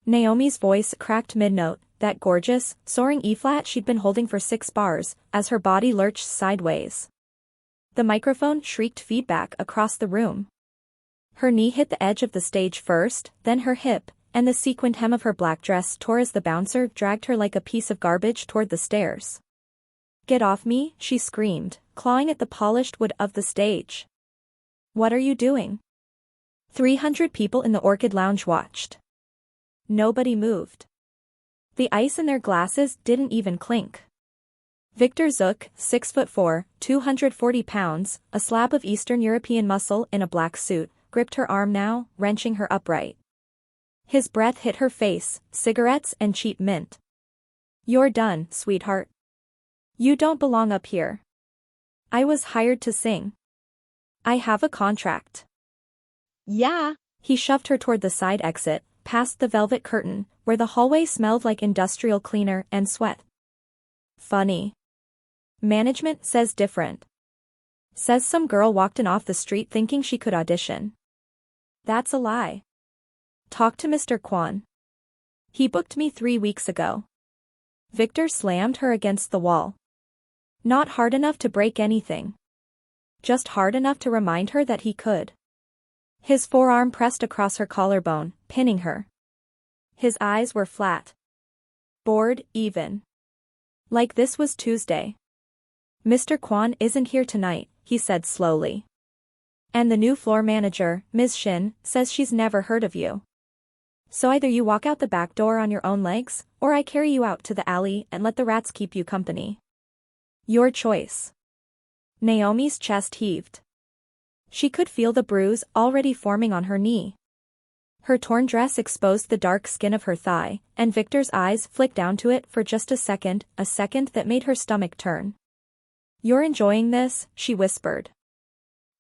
Naomi's voice cracked mid-note, that gorgeous, soaring E-flat she'd been holding for 6 bars, as her body lurched sideways. The microphone shrieked feedback across the room. Her knee hit the edge of the stage first, then her hip, and the sequined hem of her black dress tore as the bouncer dragged her like a piece of garbage toward the stairs. "Get off me," she screamed, clawing at the polished wood of the stage. "What are you doing?" 300 people in the Orchid Lounge watched. Nobody moved. The ice in their glasses didn't even clink. Victor Zook, 6'4", 240 pounds, a slab of Eastern European muscle in a black suit, gripped her arm now, wrenching her upright. His breath hit her face, cigarettes and cheap mint. "You're done, sweetheart. You don't belong up here. I was hired to sing. I have a contract." "Yeah." He shoved her toward the side exit, past the velvet curtain, where the hallway smelled like industrial cleaner and sweat. "Funny. Management says different. Says some girl walked in off the street thinking she could audition. That's a lie. Talk to Mr. Kwon. He booked me 3 weeks ago." Victor slammed her against the wall. Not hard enough to break anything. Just hard enough to remind her that he could. His forearm pressed across her collarbone, pinning her. His eyes were flat. Bored, even. Like this was Tuesday. "Mr. Kwon isn't here tonight," he said slowly. "And the new floor manager, Ms. Shin, says she's never heard of you. So either you walk out the back door on your own legs, or I carry you out to the alley and let the rats keep you company. Your choice." Naomi's chest heaved. She could feel the bruise already forming on her knee. Her torn dress exposed the dark skin of her thigh, and Victor's eyes flicked down to it for just a second that made her stomach turn. "You're enjoying this?" she whispered.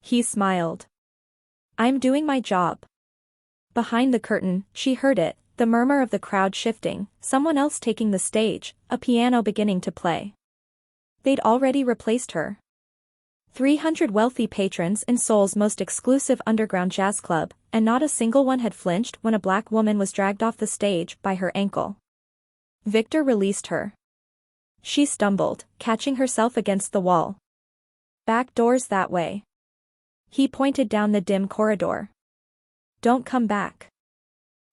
He smiled. "I'm doing my job." Behind the curtain, she heard it, the murmur of the crowd shifting, someone else taking the stage, a piano beginning to play. They'd already replaced her. 300 wealthy patrons in Seoul's most exclusive underground jazz club, and not a single one had flinched when a black woman was dragged off the stage by her ankle. Victor released her. She stumbled, catching herself against the wall. "Back doors that way." He pointed down the dim corridor. "Don't come back."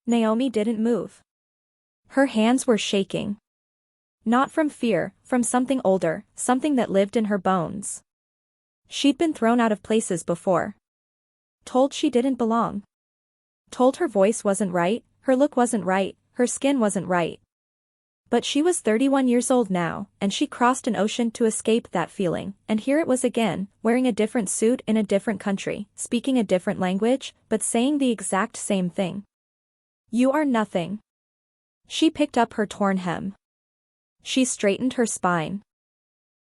Naomi didn't move. Her hands were shaking. Not from fear, from something older, something that lived in her bones. She'd been thrown out of places before. Told she didn't belong. Told her voice wasn't right, her look wasn't right, her skin wasn't right. But she was 31 years old now, and she crossed an ocean to escape that feeling, and here it was again, wearing a different suit in a different country, speaking a different language, but saying the exact same thing. "You are nothing." She picked up her torn hem. She straightened her spine.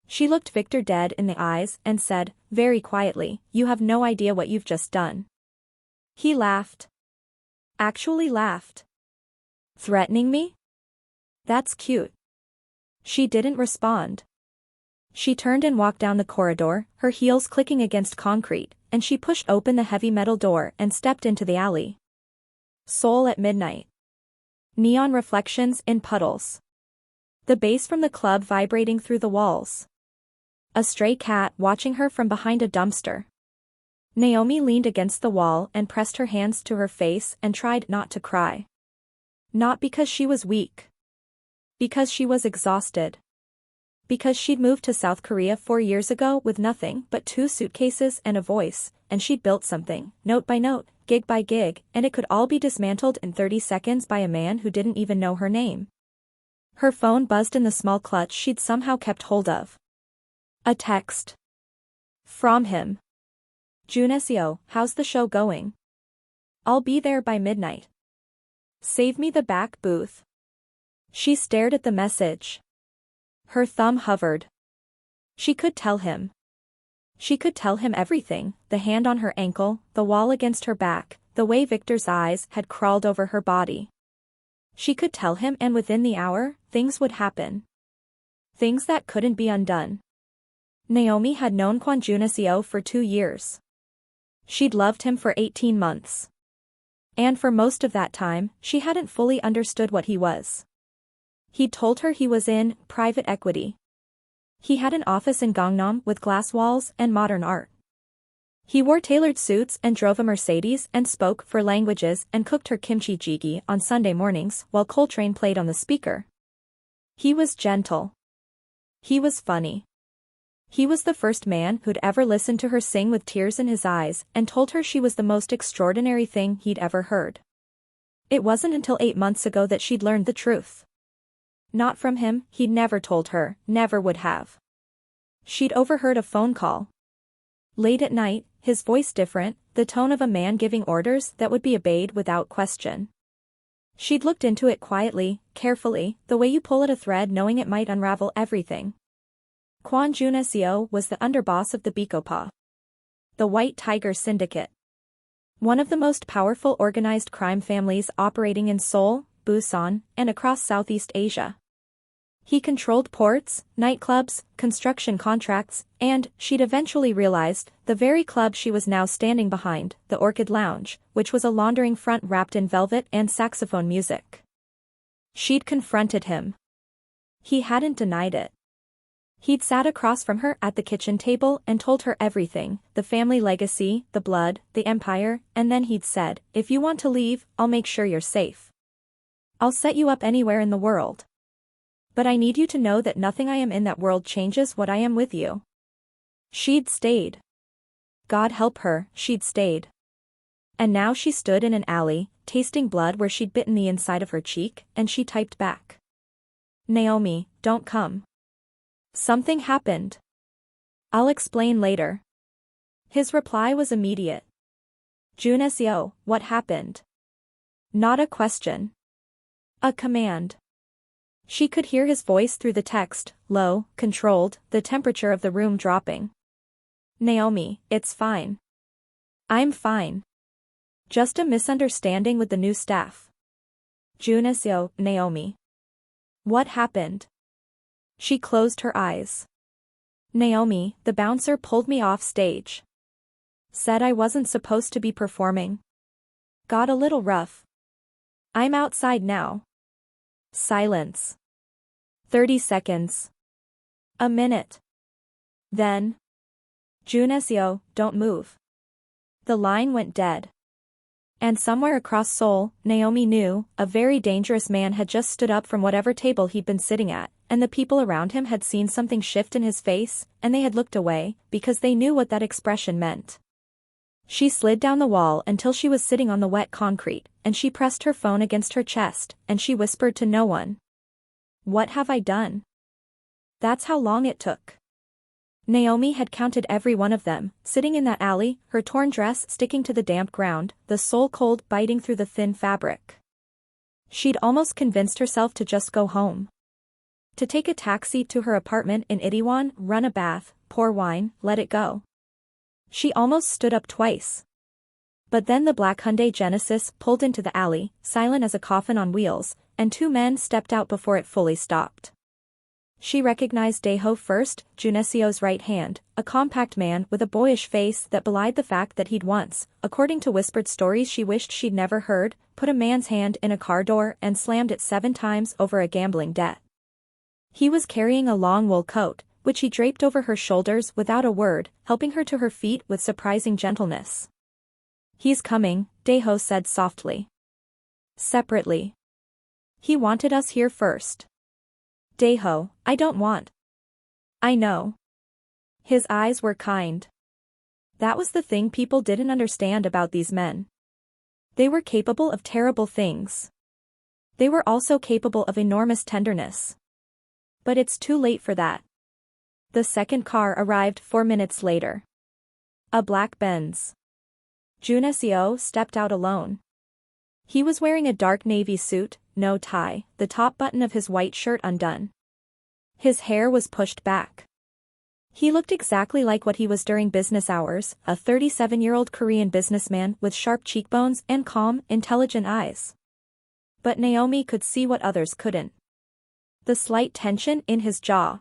She looked Victor dead in the eyes and said, very quietly, "You have no idea what you've just done." He laughed. Actually laughed. "Threatening me? That's cute." She didn't respond. She turned and walked down the corridor, her heels clicking against concrete, and she pushed open the heavy metal door and stepped into the alley. Seoul at midnight. Neon reflections in puddles. The bass from the club vibrating through the walls. A stray cat watching her from behind a dumpster. Naomi leaned against the wall and pressed her hands to her face and tried not to cry. Not because she was weak. Because she was exhausted. Because she'd moved to South Korea 4 years ago with nothing but 2 suitcases and a voice, and she'd built something, note by note, gig by gig, and it could all be dismantled in 30 seconds by a man who didn't even know her name. Her phone buzzed in the small clutch she'd somehow kept hold of. A text. From him. "Jun-seo, how's the show going? I'll be there by midnight. Save me the back booth." She stared at the message. Her thumb hovered. She could tell him. She could tell him everything, the hand on her ankle, the wall against her back, the way Victor's eyes had crawled over her body. She could tell him, and within the hour, things would happen. Things that couldn't be undone. Naomi had known Kwon Jun-seo for 2 years. She'd loved him for 18 months. And for most of that time, she hadn't fully understood what he was. He'd told her he was in private equity. He had an office in Gangnam with glass walls and modern art. He wore tailored suits and drove a Mercedes and spoke 4 languages and cooked her kimchi jjigae on Sunday mornings while Coltrane played on the speaker. He was gentle. He was funny. He was the first man who'd ever listened to her sing with tears in his eyes and told her she was the most extraordinary thing he'd ever heard. It wasn't until 8 months ago that she'd learned the truth. Not from him, he'd never told her, never would have. She'd overheard a phone call. Late at night, his voice different, the tone of a man giving orders that would be obeyed without question. She'd looked into it quietly, carefully, the way you pull at a thread knowing it might unravel everything. Kwon Jun-seo was the underboss of the Baekho-pa, the White Tiger Syndicate. One of the most powerful organized crime families operating in Seoul, Busan, and across Southeast Asia. He controlled ports, nightclubs, construction contracts, and, she'd eventually realized, the very club she was now standing behind, the Orchid Lounge, which was a laundering front wrapped in velvet and saxophone music. She'd confronted him. He hadn't denied it. He'd sat across from her at the kitchen table and told her everything, the family legacy, the blood, the empire, and then he'd said, if you want to leave, I'll make sure you're safe. I'll set you up anywhere in the world. But I need you to know that nothing I am in that world changes what I am with you. She'd stayed. God help her, she'd stayed. And now she stood in an alley, tasting blood where she'd bitten the inside of her cheek, and she typed back. Naomi, don't come. Something happened. I'll explain later. His reply was immediate. Jun-seo, what happened? Not a question. A command. She could hear his voice through the text, low, controlled, the temperature of the room dropping. Naomi, it's fine. I'm fine. Just a misunderstanding with the new staff. Jun-seo, Naomi. What happened? She closed her eyes. Naomi, the bouncer pulled me off stage. Said I wasn't supposed to be performing. Got a little rough. I'm outside now. Silence. 30 seconds. A minute. Then. Jun-seo, don't move. The line went dead. And somewhere across Seoul, Naomi knew, a very dangerous man had just stood up from whatever table he'd been sitting at, and the people around him had seen something shift in his face, and they had looked away, because they knew what that expression meant. She slid down the wall until she was sitting on the wet concrete, and she pressed her phone against her chest, and she whispered to no one. What have I done? That's how long it took. Naomi had counted every one of them, sitting in that alley, her torn dress sticking to the damp ground, the soul cold biting through the thin fabric. She'd almost convinced herself to just go home. To take a taxi to her apartment in Itaewon, run a bath, pour wine, let it go. She almost stood up twice. But then the black Hyundai Genesis pulled into the alley, silent as a coffin on wheels, and 2 men stepped out before it fully stopped. She recognized Daeho first, Jun-seo's right hand, a compact man with a boyish face that belied the fact that he'd once, according to whispered stories she wished she'd never heard, put a man's hand in a car door and slammed it 7 times over a gambling debt. He was carrying a long wool coat, which he draped over her shoulders without a word, helping her to her feet with surprising gentleness. He's coming, Daeho said softly. Separately. He wanted us here first. Daeho, I don't want. I know. His eyes were kind. That was the thing people didn't understand about these men. They were capable of terrible things. They were also capable of enormous tenderness. But it's too late for that. The second car arrived 4 minutes later. A black Benz. Jun-seo stepped out alone. He was wearing a dark navy suit, no tie, the top button of his white shirt undone. His hair was pushed back. He looked exactly like what he was during business hours, a 37-year-old Korean businessman with sharp cheekbones and calm, intelligent eyes. But Naomi could see what others couldn't. The slight tension in his jaw.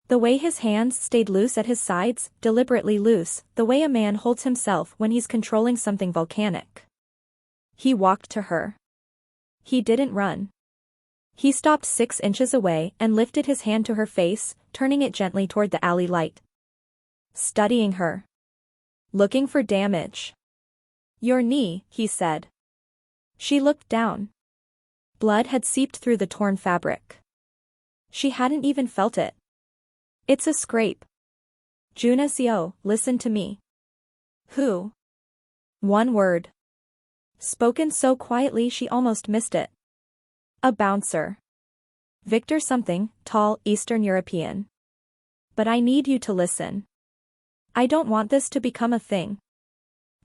The way his hands stayed loose at his sides, deliberately loose, the way a man holds himself when he's controlling something volcanic. He walked to her. He didn't run. He stopped 6 inches away and lifted his hand to her face, turning it gently toward the alley light. Studying her. Looking for damage. Your knee, he said. She looked down. Blood had seeped through the torn fabric. She hadn't even felt it. It's a scrape. Jun-seo, listen to me. Who? One word. Spoken so quietly she almost missed it. A bouncer. Victor something, tall, Eastern European. But I need you to listen. I don't want this to become a thing.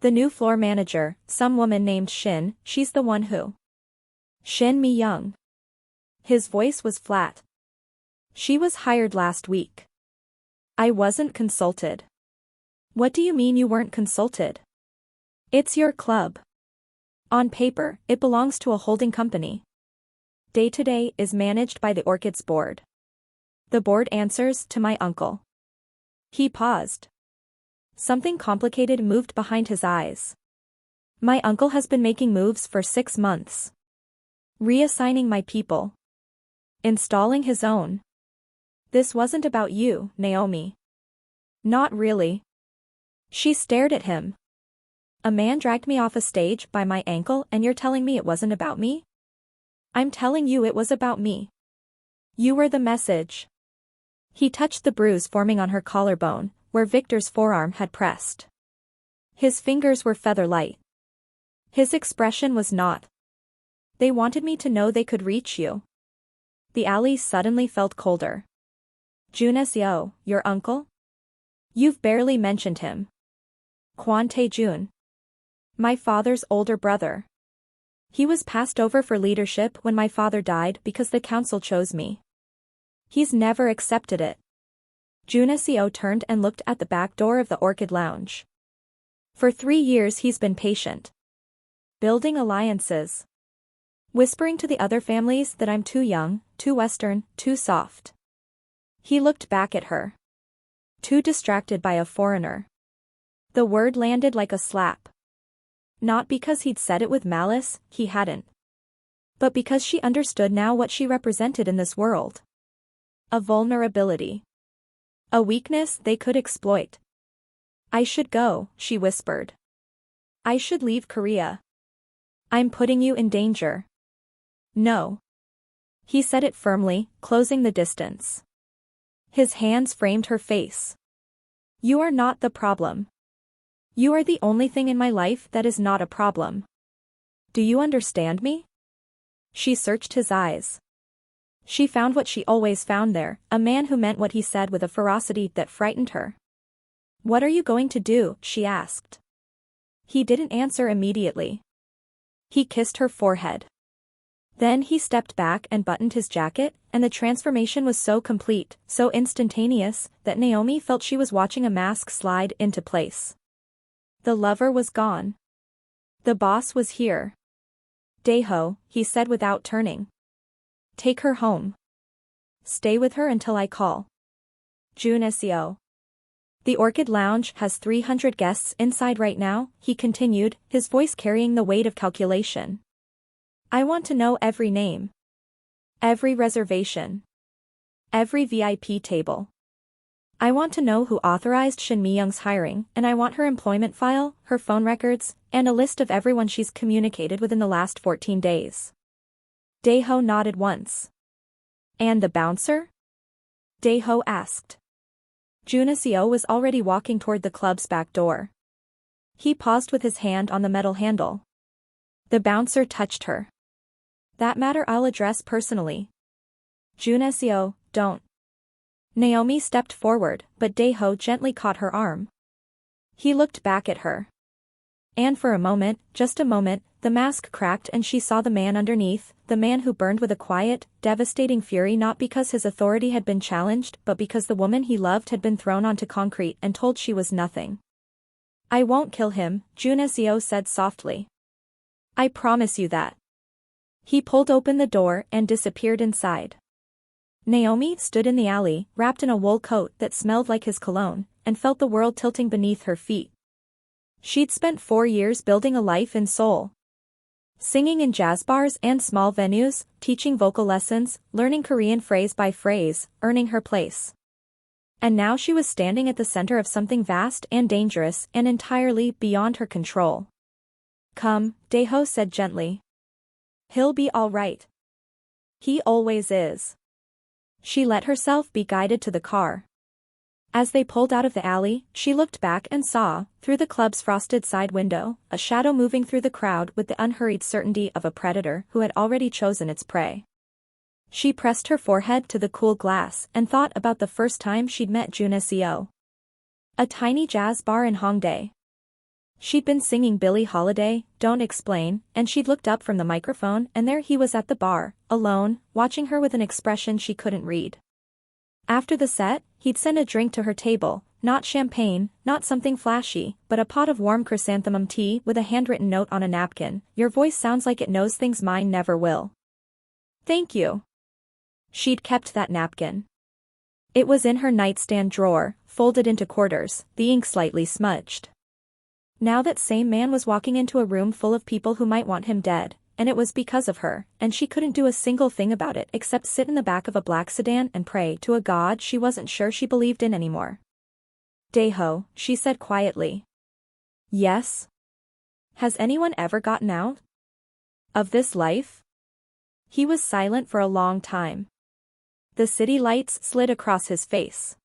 The new floor manager, some woman named Shin, she's the one who. Shin Mi-young. His voice was flat. She was hired last week. I wasn't consulted. What do you mean you weren't consulted? It's your club. On paper, it belongs to a holding company. Day-to-day is managed by the Orchid's board. The board answers to my uncle. He paused. Something complicated moved behind his eyes. My uncle has been making moves for 6 months. Reassigning my people. Installing his own. This wasn't about you, Naomi. Not really. She stared at him. A man dragged me off a stage by my ankle and you're telling me it wasn't about me? I'm telling you it was about me. You were the message. He touched the bruise forming on her collarbone, where Victor's forearm had pressed. His fingers were feather-light. His expression was not. They wanted me to know they could reach you. The alley suddenly felt colder. Jun-seo, your uncle? You've barely mentioned him. Kwon Tae-jun. My father's older brother. He was passed over for leadership when my father died because the council chose me. He's never accepted it. Jun-seo turned and looked at the back door of the Orchid Lounge. For 3 years he's been patient. Building alliances. Whispering to the other families that I'm too young, too Western, too soft. He looked back at her. Too distracted by a foreigner. The word landed like a slap. Not because he'd said it with malice, he hadn't. But because she understood now what she represented in this world. A vulnerability. A weakness they could exploit. I should go, she whispered. I should leave Korea. I'm putting you in danger. No. He said it firmly, closing the distance. His hands framed her face. You are not the problem. You are the only thing in my life that is not a problem. Do you understand me? She searched his eyes. She found what she always found there, a man who meant what he said with a ferocity that frightened her. What are you going to do? She asked. He didn't answer immediately. He kissed her forehead. Then he stepped back and buttoned his jacket, and the transformation was so complete, so instantaneous, that Naomi felt she was watching a mask slide into place. The lover was gone. The boss was here. Daeho, he said without turning. Take her home. Stay with her until I call. Jun-seo. The Orchid Lounge has 300 guests inside right now, he continued, his voice carrying the weight of calculation. I want to know every name. Every reservation. Every VIP table. I want to know who authorized Shin Mi-young's hiring, and I want her employment file, her phone records, and a list of everyone she's communicated with in the last 14 days. Daeho nodded once. And the bouncer? Daeho asked. Jun-seo was already walking toward the club's back door. He paused with his hand on the metal handle. The bouncer touched her. That matter I'll address personally. Jun-seo, don't. Naomi stepped forward, but Daeho gently caught her arm. He looked back at her. And for a moment, just a moment, the mask cracked and she saw the man underneath, the man who burned with a quiet, devastating fury not because his authority had been challenged but because the woman he loved had been thrown onto concrete and told she was nothing. I won't kill him, Jun-seo said softly. I promise you that. He pulled open the door and disappeared inside. Naomi stood in the alley, wrapped in a wool coat that smelled like his cologne, and felt the world tilting beneath her feet. She'd spent 4 years building a life in Seoul. Singing in jazz bars and small venues, teaching vocal lessons, learning Korean phrase by phrase, earning her place. And now she was standing at the center of something vast and dangerous and entirely beyond her control. "Come," Daeho said gently. "He'll be all right. He always is." She let herself be guided to the car. As they pulled out of the alley, she looked back and saw, through the club's frosted side window, a shadow moving through the crowd with the unhurried certainty of a predator who had already chosen its prey. She pressed her forehead to the cool glass and thought about the first time she'd met Jun-seo. A tiny jazz bar in Hongdae. She'd been singing Billie Holiday, Don't Explain, and she'd looked up from the microphone and there he was at the bar, alone, watching her with an expression she couldn't read. After the set, he'd send a drink to her table, not champagne, not something flashy, but a pot of warm chrysanthemum tea with a handwritten note on a napkin. "Your voice sounds like it knows things mine never will." "Thank you." She'd kept that napkin. It was in her nightstand drawer, folded into quarters, the ink slightly smudged. Now that same man was walking into a room full of people who might want him dead, and it was because of her, and she couldn't do a single thing about it except sit in the back of a black sedan and pray to a god she wasn't sure she believed in anymore. "Daeho," she said quietly. "Yes? Has anyone ever gotten out of this life?" He was silent for a long time. The city lights slid across his face.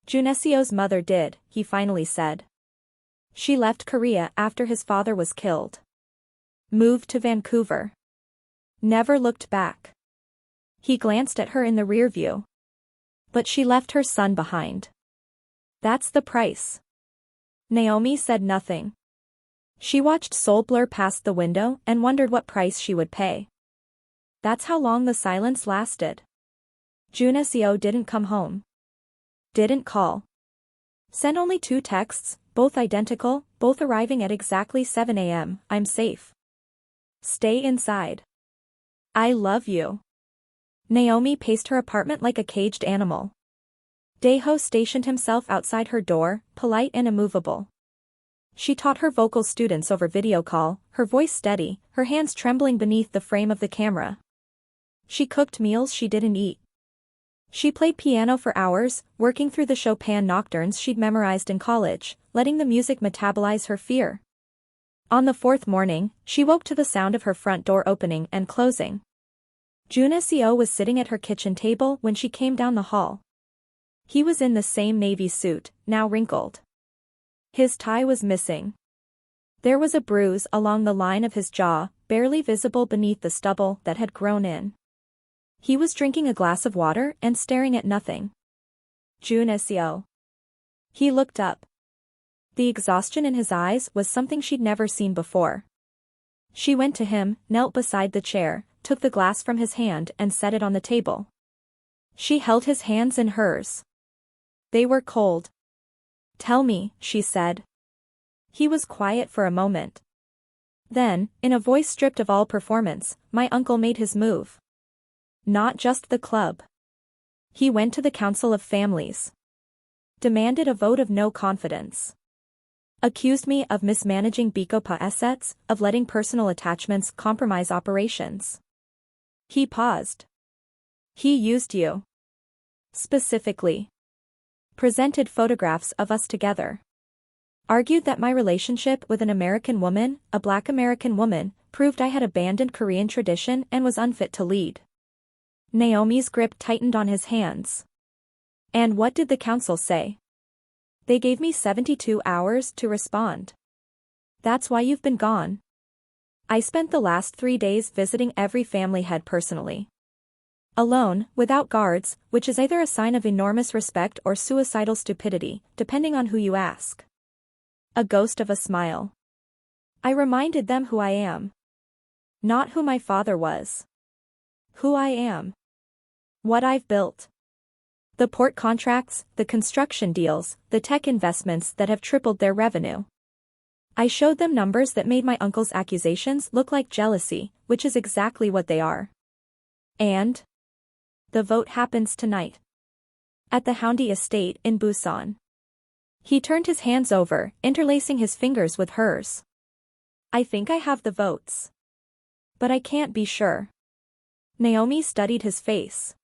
"Jun-seo's mother did," he finally said. "She left Korea after his father was killed. Moved to Vancouver. Never looked back." He glanced at her in the rear view. "But she left her son behind. That's the price." Naomi said nothing. She watched Seoul blur past the window and wondered what price she would pay. That's how long the silence lasted. Jun-seo didn't come home. Didn't call. Sent only 2 texts, both identical, both arriving at exactly 7 a.m. "I'm safe. Stay inside. I love you." Naomi paced her apartment like a caged animal. Daeho stationed himself outside her door, polite and immovable. She taught her vocal students over video call, her voice steady, her hands trembling beneath the frame of the camera. She cooked meals she didn't eat. She played piano for hours, working through the Chopin nocturnes she'd memorized in college, letting the music metabolize her fear. On the 4th morning, she woke to the sound of her front door opening and closing. Jun-seo was sitting at her kitchen table when she came down the hall. He was in the same navy suit, now wrinkled. His tie was missing. There was a bruise along the line of his jaw, barely visible beneath the stubble that had grown in. He was drinking a glass of water and staring at nothing. "Jun-seo." He looked up. The exhaustion in his eyes was something she'd never seen before. She went to him, knelt beside the chair, took the glass from his hand and set it on the table. She held his hands in hers. They were cold. "Tell me," she said. He was quiet for a moment. Then, in a voice stripped of all performance, "My uncle made his move. Not just the club. He went to the Council of Families. Demanded a vote of no confidence. Accused me of mismanaging Baekho-pa assets, of letting personal attachments compromise operations." He paused. "He used you. Specifically. Presented photographs of us together. Argued that my relationship with an American woman, a Black American woman, proved I had abandoned Korean tradition and was unfit to lead." Naomi's grip tightened on his hands. "And what did the council say?" "They gave me 72 hours to respond. That's why you've been gone. I spent the last 3 days visiting every family head personally. Alone, without guards, which is either a sign of enormous respect or suicidal stupidity, depending on who you ask." A ghost of a smile. "I reminded them who I am. Not who my father was. Who I am. What I've built. The port contracts, the construction deals, the tech investments that have tripled their revenue. I showed them numbers that made my uncle's accusations look like jealousy, which is exactly what they are. And the vote happens tonight. At the Houndy estate in Busan." He turned his hands over, interlacing his fingers with hers. "I think I have the votes. But I can't be sure. Naomi studied his face.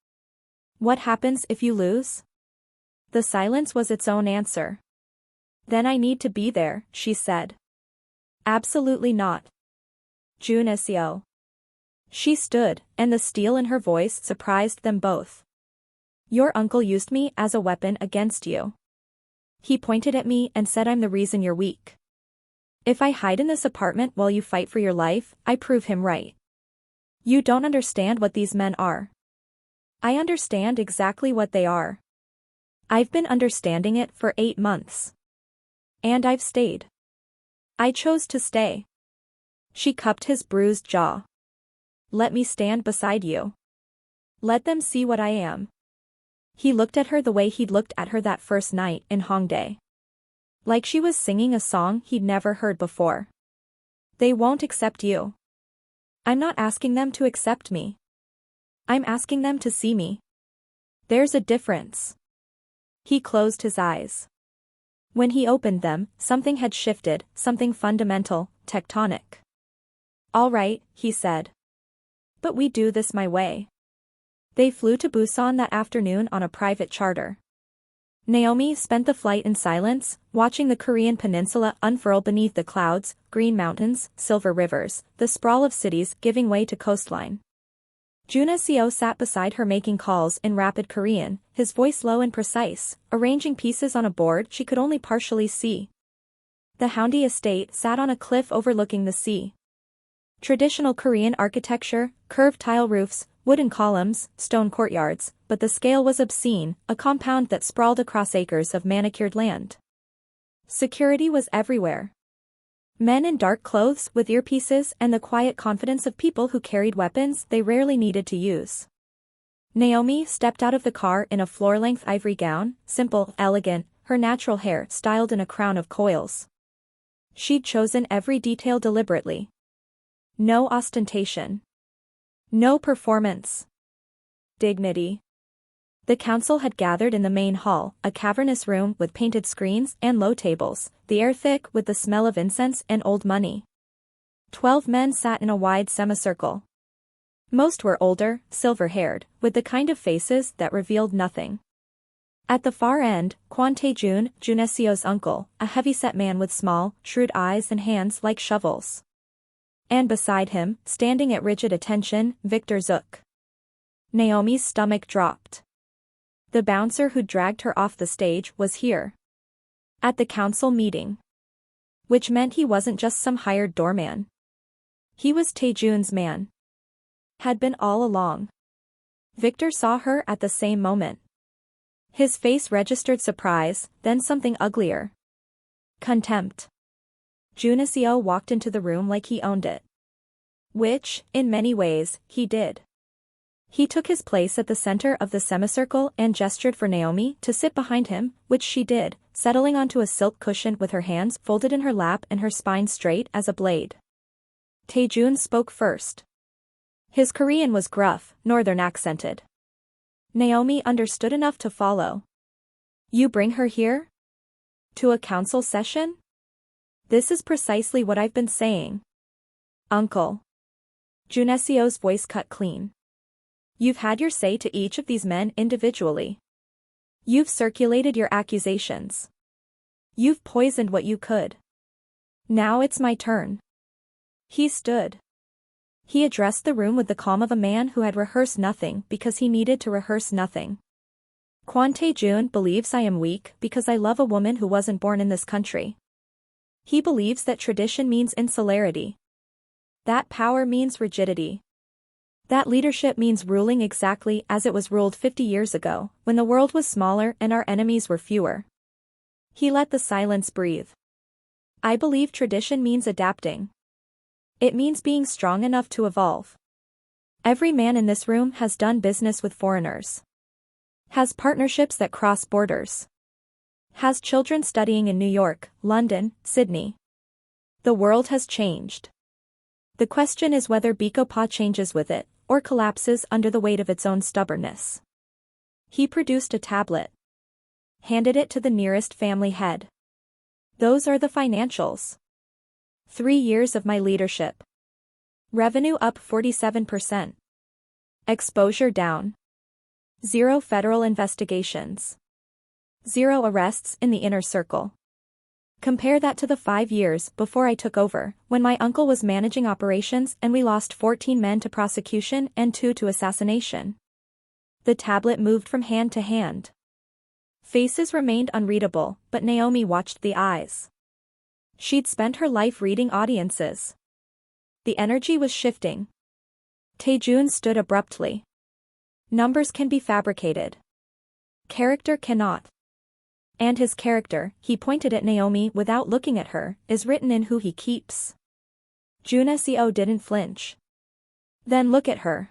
What happens if you lose? The silence was its own answer. Then I need to be there, she said. Absolutely not. Jun-seo. She stood, and the steel in her voice surprised them both. Your uncle used me as a weapon against you. He pointed at me and said I'm the reason you're weak. If I hide in this apartment while you fight for your life, I prove him right. You don't understand what these men are. I understand exactly what they are. I've been understanding it for 8 months. And I've stayed. I chose to stay. She cupped his bruised jaw. Let me stand beside you. Let them see what I am. He looked at her the way he'd looked at her that first night in Hongdae. Like she was singing a song he'd never heard before. They won't accept you. I'm not asking them to accept me. I'm asking them to see me. There's a difference. He closed his eyes. When he opened them, something had shifted, something fundamental, tectonic. All right, he said. But we do this my way. They flew to Busan that afternoon on a private charter. Naomi spent the flight in silence, watching the Korean peninsula unfurl beneath the clouds, green mountains, silver rivers, the sprawl of cities giving way to coastline. Jun-seo sat beside her making calls in rapid Korean, his voice low and precise, arranging pieces on a board she could only partially see. The Haeundae estate sat on a cliff overlooking the sea. Traditional Korean architecture, curved tile roofs, wooden columns, stone courtyards, but the scale was obscene, a compound that sprawled across acres of manicured land. Security was everywhere. Men in dark clothes with earpieces and the quiet confidence of people who carried weapons they rarely needed to use. Naomi stepped out of the car in a floor-length ivory gown, simple, elegant, her natural hair styled in a crown of coils. She'd chosen every detail deliberately. No ostentation. No performance. Dignity. The council had gathered in the main hall, a cavernous room with painted screens and low tables, the air thick with the smell of incense and old money. 12 men sat in a wide semicircle. Most were older, silver-haired, with the kind of faces that revealed nothing. At the far end, Kwon Tae-jun, Jun-seo's uncle, a heavy-set man with small, shrewd eyes and hands like shovels. And beside him, standing at rigid attention, Victor Zook. Naomi's stomach dropped. The bouncer who dragged her off the stage was here. At the council meeting. Which meant he wasn't just some hired doorman. He was Tae-jun's man. Had been all along. Victor saw her at the same moment. His face registered surprise, then something uglier. Contempt. Jun-seo walked into the room like he owned it. Which, in many ways, he did. He took his place at the center of the semicircle and gestured for Naomi to sit behind him, which she did, settling onto a silk cushion with her hands folded in her lap and her spine straight as a blade. Tae-jun spoke first. His Korean was gruff, northern accented. Naomi understood enough to follow. You bring her here? To a council session? This is precisely what I've been saying. Uncle. Jun-seo's voice cut clean. You've had your say to each of these men individually. You've circulated your accusations. You've poisoned what you could. Now it's my turn. He stood. He addressed the room with the calm of a man who had rehearsed nothing because he needed to rehearse nothing. Kwon Tae-jun believes I am weak because I love a woman who wasn't born in this country. He believes that tradition means insularity. That power means rigidity. That leadership means ruling exactly as it was ruled 50 years ago, when the world was smaller and our enemies were fewer. He let the silence breathe. I believe tradition means adapting. It means being strong enough to evolve. Every man in this room has done business with foreigners. Has partnerships that cross borders. Has children studying in New York, London, Sydney. The world has changed. The question is whether Baekho-pa changes with it, or collapses under the weight of its own stubbornness. He produced a tablet. Handed it to the nearest family head. Those are the financials. 3 years of my leadership. Revenue up 47%. Exposure down. 0 federal investigations. 0 arrests in the inner circle. Compare that to the 5 years before I took over, when my uncle was managing operations and we lost 14 men to prosecution and 2 to assassination. The tablet moved from hand to hand. Faces remained unreadable, but Naomi watched the eyes. She'd spent her life reading audiences. The energy was shifting. Taejun stood abruptly. Numbers can be fabricated. Character cannot. And his character, he pointed at Naomi without looking at her, is written in who he keeps. Jun-seo didn't flinch. Then look at her.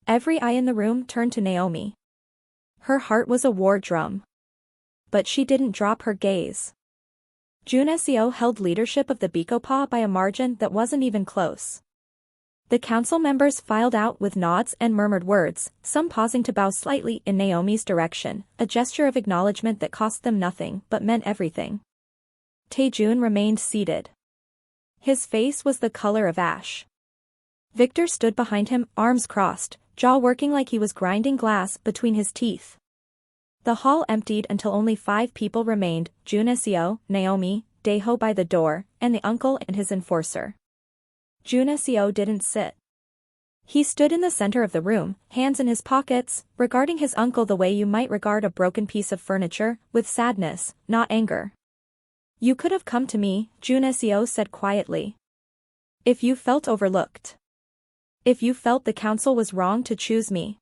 Every eye in the room turned to Naomi. Her heart was a war drum. But she didn't drop her gaze. Jun-seo held leadership of the Baekho-pa by a margin that wasn't even close. The council members filed out with nods and murmured words, some pausing to bow slightly in Naomi's direction, a gesture of acknowledgement that cost them nothing but meant everything. Taejun remained seated. His face was the color of ash. Victor stood behind him, arms crossed, jaw working like he was grinding glass between his teeth. The hall emptied until only 5 people remained, Jun-seo, Naomi, Daeho by the door, and the uncle and his enforcer. Jun-seo didn't sit. He stood in the center of the room, hands in his pockets, regarding his uncle the way you might regard a broken piece of furniture, with sadness, not anger. You could have come to me, Jun-seo said quietly. If you felt overlooked. If you felt the council was wrong to choose me.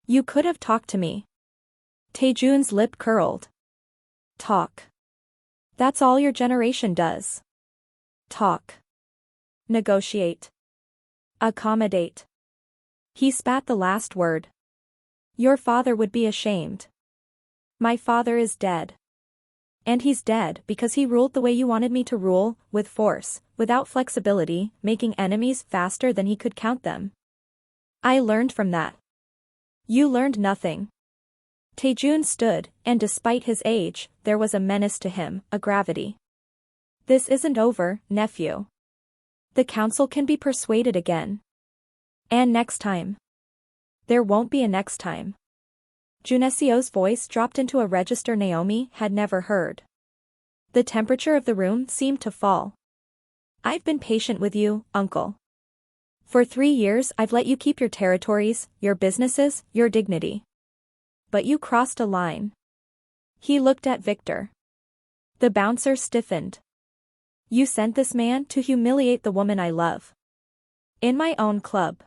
You could have talked to me. Taejun's lip curled. Talk. That's all your generation does. Talk. Negotiate. Accommodate. He spat the last word. Your father would be ashamed. My father is dead. And he's dead because he ruled the way you wanted me to rule, with force, without flexibility, making enemies faster than he could count them. I learned from that. You learned nothing. Taejun stood, and despite his age, there was a menace to him, a gravity. This isn't over, nephew. The council can be persuaded again. And next time. There won't be a next time. Jun-seo's voice dropped into a register Naomi had never heard. The temperature of the room seemed to fall. I've been patient with you, uncle. For 3 years I've let you keep your territories, your businesses, your dignity. But you crossed a line. He looked at Victor. The bouncer stiffened. You sent this man to humiliate the woman I love. In my own club.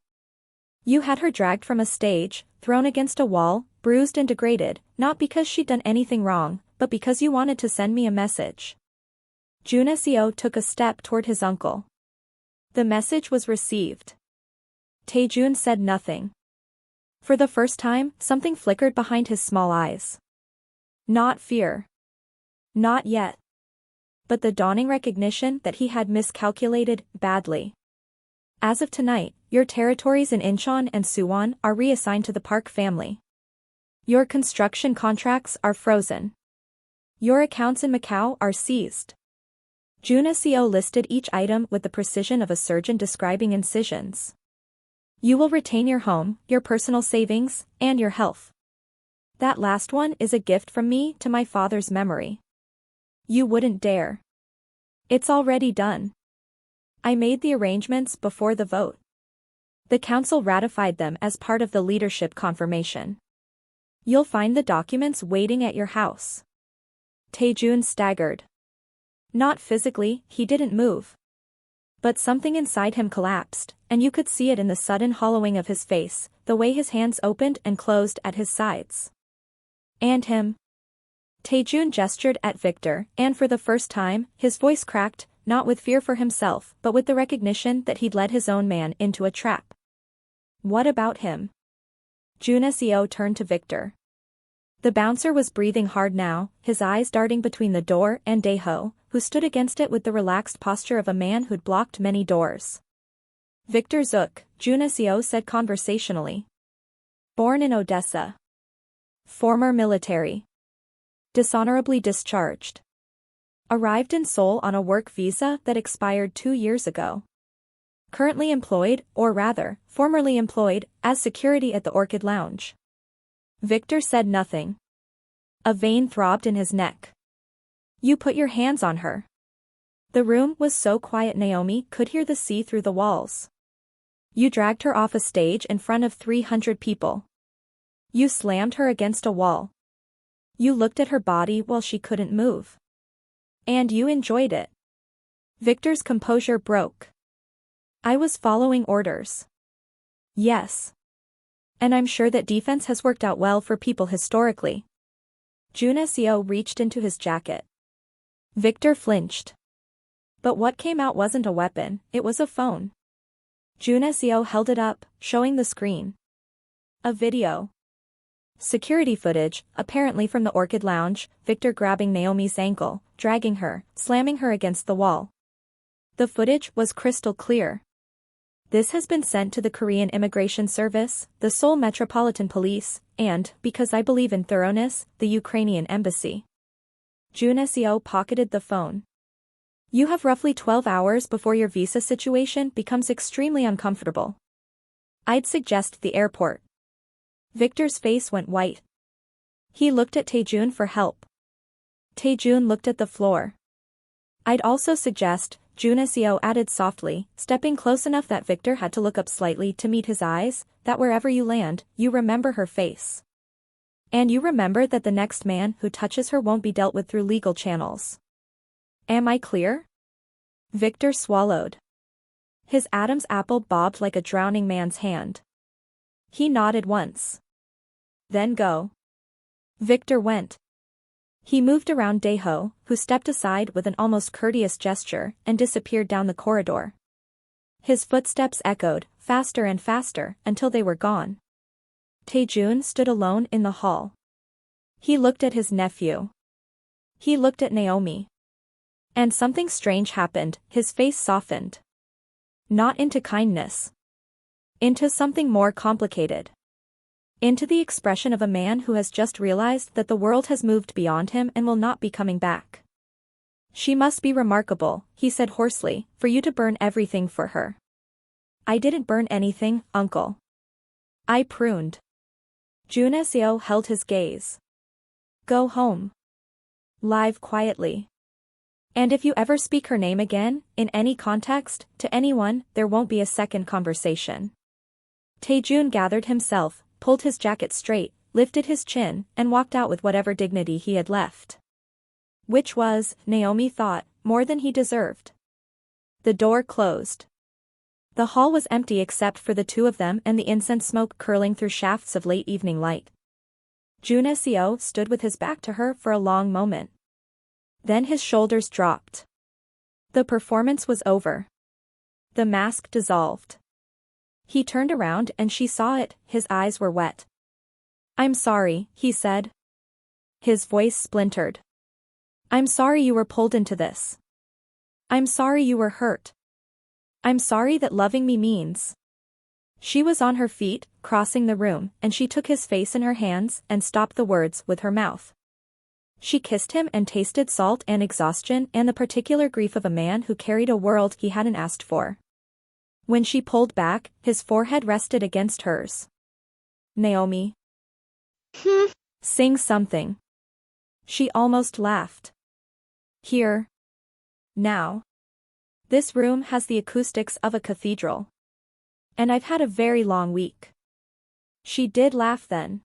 You had her dragged from a stage, thrown against a wall, bruised and degraded, not because she'd done anything wrong, but because you wanted to send me a message. Jun-seo took a step toward his uncle. The message was received. Taejun said nothing. For the first time, something flickered behind his small eyes. Not fear. Not yet. But the dawning recognition that he had miscalculated badly. As of tonight, your territories in Incheon and Suwon are reassigned to the Park family. Your construction contracts are frozen. Your accounts in Macau are seized. Jun-seo listed each item with the precision of a surgeon describing incisions. You will retain your home, your personal savings, and your health. That last one is a gift from me to my father's memory. You wouldn't dare. It's already done. I made the arrangements before the vote. The council ratified them as part of the leadership confirmation. You'll find the documents waiting at your house. Taejun staggered. Not physically, he didn't move. But something inside him collapsed, and you could see it in the sudden hollowing of his face, the way his hands opened and closed at his sides. And him. Taejun gestured at Victor, and for the first time, his voice cracked, not with fear for himself, but with the recognition that he'd led his own man into a trap. What about him? Jun-seo turned to Victor. The bouncer was breathing hard now, his eyes darting between the door and Daeho, who stood against it with the relaxed posture of a man who'd blocked many doors. Victor Zook, Jun-seo said conversationally. Born in Odessa. Former military. Dishonorably discharged. Arrived in Seoul on a work visa that expired 2 years ago. Currently employed, or rather, formerly employed, as security at the Orchid Lounge. Victor said nothing. A vein throbbed in his neck. You put your hands on her. The room was so quiet Naomi could hear the sea through the walls. You dragged her off a stage in front of 300 people. You slammed her against a wall. You looked at her body while she couldn't move. And you enjoyed it. Victor's composure broke. I was following orders. Yes. And I'm sure that defense has worked out well for people historically. Jun-seo reached into his jacket. Victor flinched. But what came out wasn't a weapon, it was a phone. Jun-seo held it up, showing the screen. A video. Security footage, apparently from the Orchid Lounge, Victor grabbing Naomi's ankle, dragging her, slamming her against the wall. The footage was crystal clear. This has been sent to the Korean Immigration Service, the Seoul Metropolitan Police, and, because I believe in thoroughness, the Ukrainian Embassy. Jun-seo pocketed the phone. You have roughly 12 hours before your visa situation becomes extremely uncomfortable. I'd suggest the airport. Victor's face went white. He looked at Taejun for help. Taejun looked at the floor. I'd also suggest, Jun-seo added softly, stepping close enough that Victor had to look up slightly to meet his eyes, that wherever you land, you remember her face. And you remember that the next man who touches her won't be dealt with through legal channels. Am I clear? Victor swallowed. His Adam's apple bobbed like a drowning man's hand. He nodded once. Then go. Victor went. He moved around Daeho, who stepped aside with an almost courteous gesture, and disappeared down the corridor. His footsteps echoed, faster and faster, until they were gone. Taejun stood alone in the hall. He looked at his nephew. He looked at Naomi. And something strange happened, his face softened. Not into kindness. Into something more complicated. Into the expression of a man who has just realized that the world has moved beyond him and will not be coming back. She must be remarkable, he said hoarsely, for you to burn everything for her. I didn't burn anything, uncle. I pruned. Jun-seo held his gaze. Go home. Live quietly. And if you ever speak her name again, in any context, to anyone, there won't be a second conversation. Taejun gathered himself, pulled his jacket straight, lifted his chin, and walked out with whatever dignity he had left. Which was, Naomi thought, more than he deserved. The door closed. The hall was empty except for the two of them and the incense smoke curling through shafts of late evening light. Jun-seo stood with his back to her for a long moment. Then his shoulders dropped. The performance was over. The mask dissolved. He turned around and she saw it, his eyes were wet. I'm sorry, he said. His voice splintered. I'm sorry you were pulled into this. I'm sorry you were hurt. I'm sorry that loving me means. She was on her feet, crossing the room, and she took his face in her hands and stopped the words with her mouth. She kissed him and tasted salt and exhaustion and the particular grief of a man who carried a world he hadn't asked for. When she pulled back, his forehead rested against hers. Naomi. Sing something. She almost laughed. Here. Now. This room has the acoustics of a cathedral. And I've had a very long week. She did laugh then.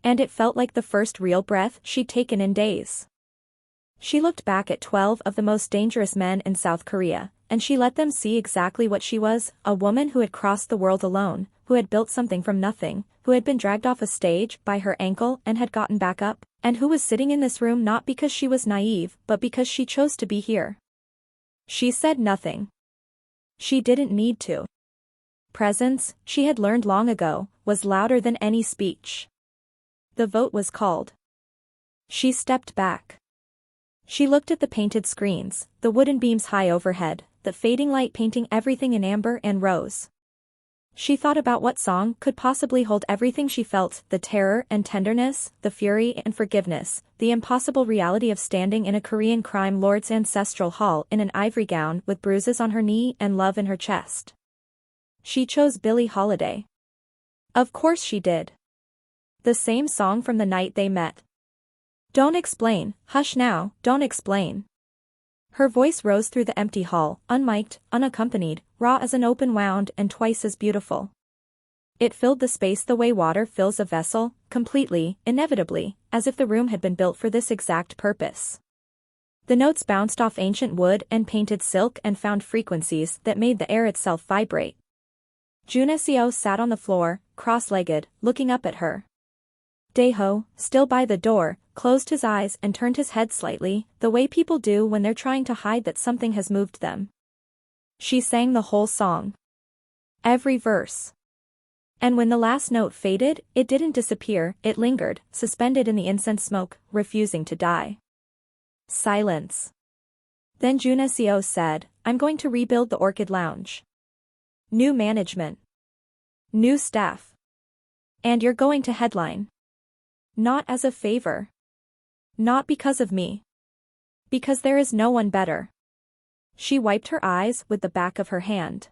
And it felt like the first real breath she'd taken in days. She looked back at 12 of the most dangerous men in South Korea, and she let them see exactly what she was, a woman who had crossed the world alone, who had built something from nothing, who had been dragged off a stage by her ankle and had gotten back up, and who was sitting in this room not because she was naive but because she chose to be here. She said nothing. She didn't need to. Presence, she had learned long ago, was louder than any speech. The vote was called. She stepped back. She looked at the painted screens, the wooden beams high overhead, the fading light painting everything in amber and rose. She thought about what song could possibly hold everything she felt, the terror and tenderness, the fury and forgiveness, the impossible reality of standing in a Korean crime lord's ancestral hall in an ivory gown with bruises on her knee and love in her chest. She chose Billie Holiday. Of course she did. The same song from the night they met. Don't explain, hush now, don't explain. Her voice rose through the empty hall, unmiked, unaccompanied, raw as an open wound and twice as beautiful. It filled the space the way water fills a vessel, completely, inevitably, as if the room had been built for this exact purpose. The notes bounced off ancient wood and painted silk and found frequencies that made the air itself vibrate. Jun-seo sat on the floor, cross-legged, looking up at her. Daeho, still by the door, closed his eyes and turned his head slightly, the way people do when they're trying to hide that something has moved them. She sang the whole song. Every verse. And when the last note faded, it didn't disappear, it lingered, suspended in the incense smoke, refusing to die. Silence. Then Jun-seo said, I'm going to rebuild the Orchid Lounge. New management. New staff. And you're going to headline. Not as a favor. Not because of me. Because there is no one better. She wiped her eyes with the back of her hand.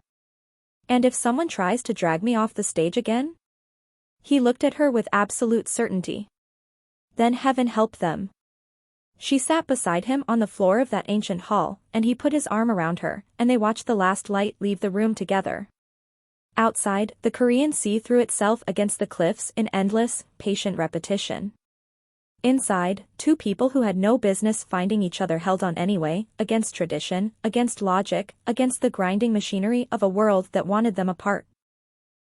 And if someone tries to drag me off the stage again? He looked at her with absolute certainty. Then heaven help them. She sat beside him on the floor of that ancient hall, and he put his arm around her, and they watched the last light leave the room together. Outside, the Korean sea threw itself against the cliffs in endless, patient repetition. Inside, two people who had no business finding each other held on anyway, against tradition, against logic, against the grinding machinery of a world that wanted them apart.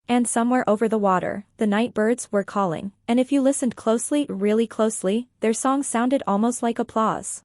And somewhere over the water, the night birds were calling, and if you listened closely, really closely, their song sounded almost like applause.